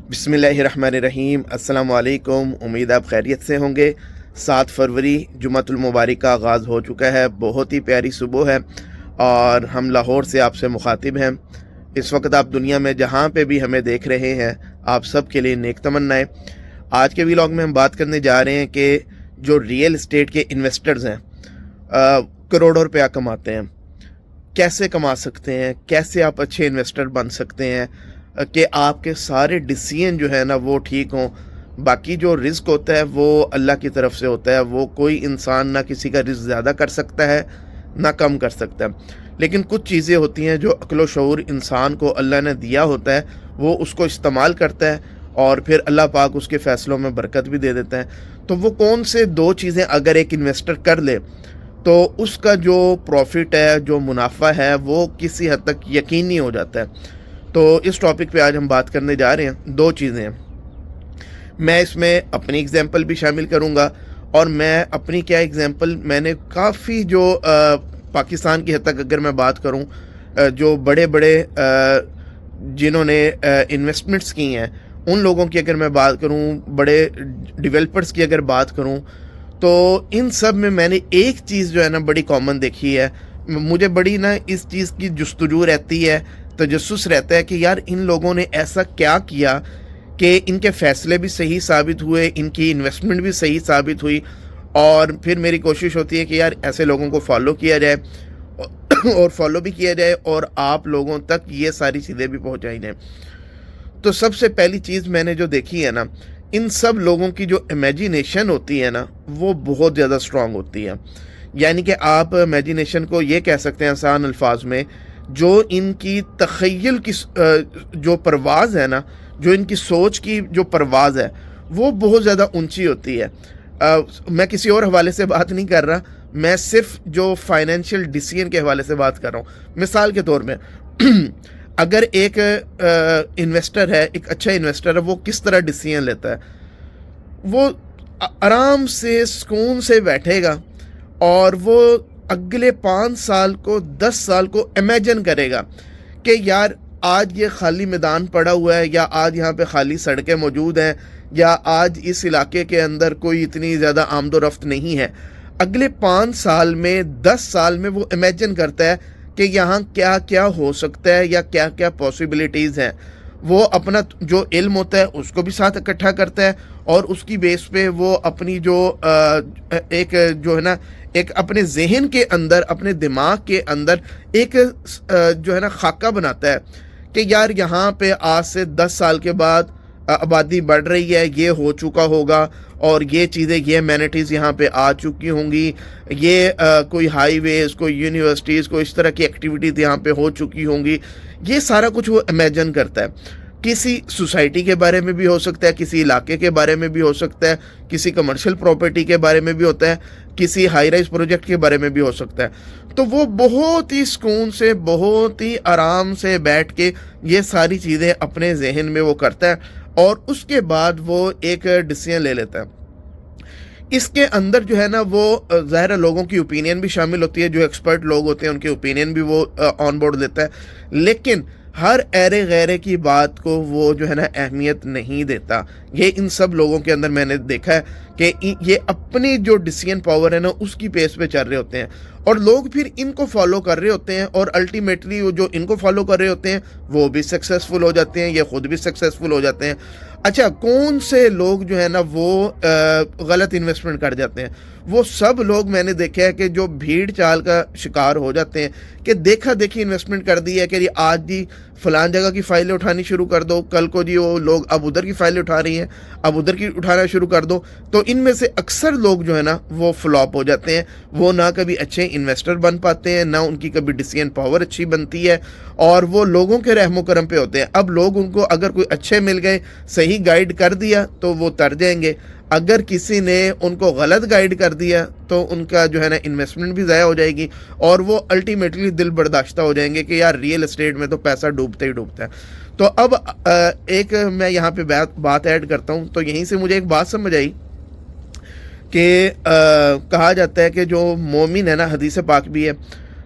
بسم اللہ الرحمن الرحیم۔ السلام علیکم، امید آپ خیریت سے ہوں گے۔ 7 فروری جمعۃ المبارک کا آغاز ہو چکا ہے۔ بہت ہی پیاری صبح ہے اور ہم لاہور سے آپ سے مخاطب ہیں۔ اس وقت آپ دنیا میں جہاں پہ بھی ہمیں دیکھ رہے ہیں، آپ سب کے لیے نیک تمنائیں۔ آج کے ویلاگ میں ہم بات کرنے جا رہے ہیں کہ جو ریئل اسٹیٹ کے انویسٹرز ہیں، کروڑوں روپیہ کماتے ہیں، کیسے کما سکتے ہیں، کیسے آپ اچھے انویسٹر بن سکتے ہیں کہ آپ کے سارے ڈیسیژن جو ہے نا وہ ٹھیک ہوں۔ باقی جو رزق ہوتا ہے وہ اللہ کی طرف سے ہوتا ہے، وہ کوئی انسان نہ کسی کا رزق زیادہ کر سکتا ہے نہ کم کر سکتا ہے، لیکن کچھ چیزیں ہوتی ہیں جو عقل و شعور انسان کو اللہ نے دیا ہوتا ہے، وہ اس کو استعمال کرتا ہے اور پھر اللہ پاک اس کے فیصلوں میں برکت بھی دے دیتا ہے۔ تو وہ کون سے 2 چیزیں اگر ایک انویسٹر کر لے تو اس کا جو پروفٹ ہے، جو منافع ہے، وہ کسی حد تک یقینی ہو جاتا ہے۔ تو اس ٹاپک پہ آج ہم بات کرنے جا رہے ہیں۔ 2 چیزیں ہیں، میں اس میں اپنی اگزامپل بھی شامل کروں گا، اور میں اپنی کیا اگزامپل، میں نے کافی جو پاکستان کی حد تک اگر میں بات کروں، جو بڑے بڑے جنہوں نے انویسٹمنٹس کی ہیں ان لوگوں کی اگر میں بات کروں، بڑے ڈیولپرز کی اگر بات کروں، تو ان سب میں نے ایک چیز جو ہے نا بڑی کامن دیکھی ہے۔ مجھے بڑی نا اس چیز کی جستجو رہتی ہے، تجسس رہتا ہے کہ یار ان لوگوں نے ایسا کیا کیا کہ ان کے فیصلے بھی صحیح ثابت ہوئے، ان کی انویسٹمنٹ بھی صحیح ثابت ہوئی، اور پھر میری کوشش ہوتی ہے کہ یار ایسے لوگوں کو فالو کیا جائے اور فالو بھی کیا جائے اور آپ لوگوں تک یہ ساری چیزیں بھی پہنچائی جائیں۔ تو سب سے پہلی چیز میں نے جو دیکھی ہے نا، ان سب لوگوں کی جو امیجینیشن ہوتی ہے نا وہ بہت زیادہ اسٹرانگ ہوتی ہے۔ یعنی کہ آپ امیجینیشن کو یہ کہہ سکتے ہیں آسان الفاظ میں، جو ان کی تخیل کی جو پرواز ہے نا، جو ان کی سوچ کی جو پرواز ہے وہ بہت زیادہ اونچی ہوتی ہے۔ میں کسی اور حوالے سے بات نہیں کر رہا، میں صرف جو فائنینشیل ڈیسیژن کے حوالے سے بات کر رہا ہوں۔ مثال کے طور میں اگر ایک انویسٹر ہے، ایک اچھا انویسٹر ہے، وہ کس طرح ڈیسیژن لیتا ہے؟ وہ آرام سے سکون سے بیٹھے گا اور وہ اگلے 5 سال کو 10 سال کو امیجن کرے گا کہ یار آج یہ خالی میدان پڑا ہوا ہے، یا آج یہاں پہ خالی سڑکیں موجود ہیں، یا آج اس علاقے کے اندر کوئی اتنی زیادہ آمد و رفت نہیں ہے۔ اگلے 5 سال میں 10 سال میں وہ امیجن کرتا ہے کہ یہاں کیا کیا ہو سکتا ہے یا کیا کیا پاسبلٹیز ہیں۔ وہ اپنا جو علم ہوتا ہے اس کو بھی ساتھ اکٹھا کرتا ہے، اور اس کی بیس پہ وہ اپنی جو ایک جو ہے نا ایک اپنے ذہن کے اندر، اپنے دماغ کے اندر ایک جو ہے نا خاکہ بناتا ہے کہ یار یہاں پہ آج سے 10 سال کے بعد آبادی بڑھ رہی ہے، یہ ہو چکا ہوگا، اور یہ چیزیں، یہ امینٹیز یہاں پہ آ چکی ہوں گی، یہ کوئی ہائی ویز، کوئی یونیورسٹیز، کوئی اس طرح کی ایکٹیویٹیز یہاں پہ ہو چکی ہوں گی۔ یہ سارا کچھ وہ امیجن کرتا ہے۔ کسی سوسائٹی کے بارے میں بھی ہو سکتا ہے، کسی علاقے کے بارے میں بھی ہو سکتا ہے، کسی کمرشل پراپرٹی کے بارے میں بھی ہوتا ہے، کسی ہائی رائز پروجیکٹ کے بارے میں بھی ہو سکتا ہے۔ تو وہ بہت ہی سکون سے، بہت ہی آرام سے بیٹھ کے یہ ساری چیزیں اپنے ذہن میں وہ کرتا ہے، اور اس کے بعد وہ ایک ڈیسیژن لے لیتا ہے۔ اس کے اندر جو ہے نا وہ ظاہر لوگوں کی اوپینین بھی شامل ہوتی ہے، جو ایکسپرٹ لوگ ہوتے ہیں ان کی اوپینین بھی وہ آن بورڈ لیتا ہے، لیکن ہر ایرے غیرے کی بات کو وہ جو ہے نا اہمیت نہیں دیتا۔ یہ ان سب لوگوں کے اندر میں نے دیکھا ہے کہ یہ اپنی جو ڈیسیژن پاور ہے نا اس کی پیس پہ چل رہے ہوتے ہیں، اور لوگ پھر ان کو فالو کر رہے ہوتے ہیں، اور الٹیمیٹلی جو ان کو فالو کر رہے ہوتے ہیں وہ بھی سکسیسفل ہو جاتے ہیں، یہ خود بھی سکسیسفل ہو جاتے ہیں۔ اچھا، کون سے لوگ جو ہے نا وہ غلط انویسٹمنٹ کر جاتے ہیں؟ وہ سب لوگ میں نے دیکھا ہے کہ جو بھیڑ چال کا شکار ہو جاتے ہیں، کہ دیکھا دیکھی انویسٹمنٹ کر دی ہے کہ آج جی فلان جگہ کی فائلیں اٹھانی شروع کر دو، کل کو جی وہ لوگ اب ادھر کی فائلیں اٹھا رہی ہیں، اب ادھر کی اٹھانا شروع کر دو۔ تو ان میں سے اکثر لوگ جو ہے نا وہ فلاپ ہو جاتے ہیں، وہ نہ کبھی اچھے انویسٹر بن پاتے ہیں، نہ ان کی کبھی ڈیسیژن پاور اچھی بنتی ہے، اور وہ لوگوں کے رحم و کرم پہ ہوتے ہیں۔ اب لوگ ان کو اگر کوئی اچھے مل گئے، صحیح گائیڈ کر دیا تو وہ تر جائیں گے، اگر کسی نے ان کو غلط گائیڈ کر دیا تو ان کا جو ہے نا انویسٹمنٹ بھی ضائع ہو جائے گی، اور وہ الٹیمیٹلی دل برداشتہ ہو جائیں گے کہ یار ریئل اسٹیٹ میں تو پیسہ ڈوبتا ہی ڈوبتا ہے۔ تو اب ایک میں یہاں پہ بات ایڈ کرتا ہوں، تو یہیں سے مجھے ایک بات سمجھ آئی کہ کہا جاتا ہے کہ جو مومن ہے نا، حدیث پاک بھی ہے،